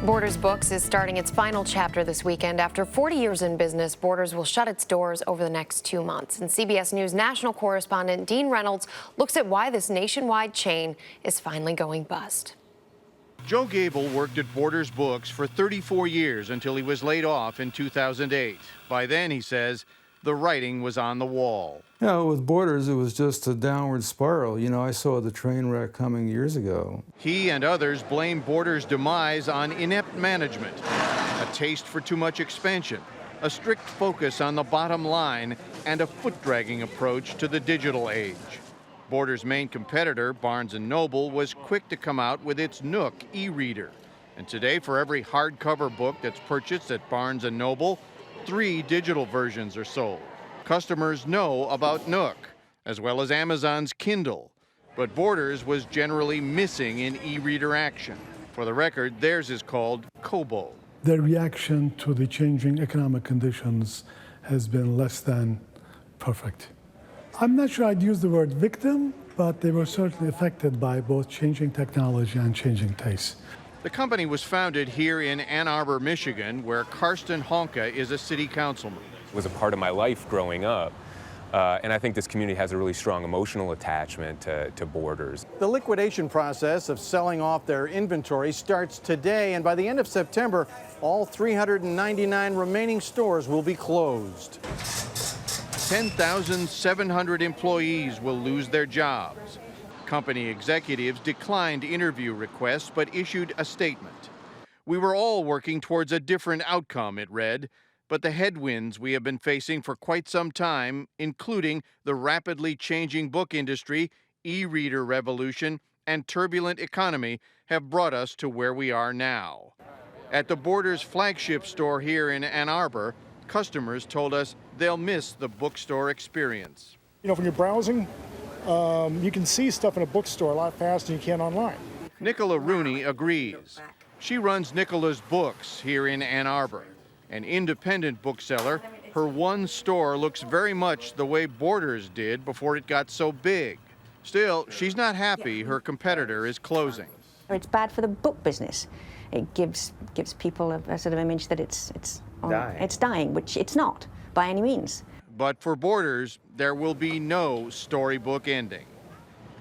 Borders Books is starting its final chapter this weekend. After 40 years in business, Borders will shut its doors over the next 2 months. And CBS News national correspondent Dean Reynolds looks at why this nationwide chain is finally going bust. Joe Gable worked at Borders Books for 34 years until he was laid off in 2008. By then, he says, the writing was on the wall. You know, with Borders, it was just a downward spiral. You know, I saw the train wreck coming years ago. He and others blame Borders' demise on inept management, a taste for too much expansion, a strict focus on the bottom line, and a foot-dragging approach to the digital age. Borders' main competitor, Barnes & Noble, was quick to come out with its Nook eReader. And today, for every hardcover book that's purchased at Barnes & Noble, 3 digital versions are sold. Customers know about Nook, as well as Amazon's Kindle. But Borders was generally missing in e-reader action. For the record, theirs is called Kobo. Their reaction to the changing economic conditions has been less than perfect. I'm not sure I'd use the word victim, but they were certainly affected by both changing technology and changing tastes. The company was founded here in Ann Arbor, Michigan, where Karsten Honka is a city councilman. It was a part of my life growing up, and I think this community has a really strong emotional attachment to Borders. The liquidation process of selling off their inventory starts today, and by the end of September, all 399 remaining stores will be closed. 10,700 employees will lose their jobs. Company executives declined interview requests but issued a statement. We were all working towards a different outcome, it read, but the headwinds we have been facing for quite some time, including the rapidly changing book industry, e-reader revolution, and turbulent economy, have brought us to where we are now. At the Borders flagship store here in Ann Arbor, customers told us they'll miss the bookstore experience. You know, when you're browsing, you can see stuff in a bookstore a lot faster than you can online. Nicola Rooney agrees. She runs Nicola's Books here in Ann Arbor. An independent bookseller, her one store looks very much the way Borders did before it got so big. Still, she's not happy her competitor is closing. It's bad for the book business. It gives people a sort of image that it's dying, which it's not by any means. But for Borders, there will be no storybook ending.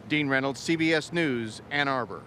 Dean Reynolds, CBS News, Ann Arbor.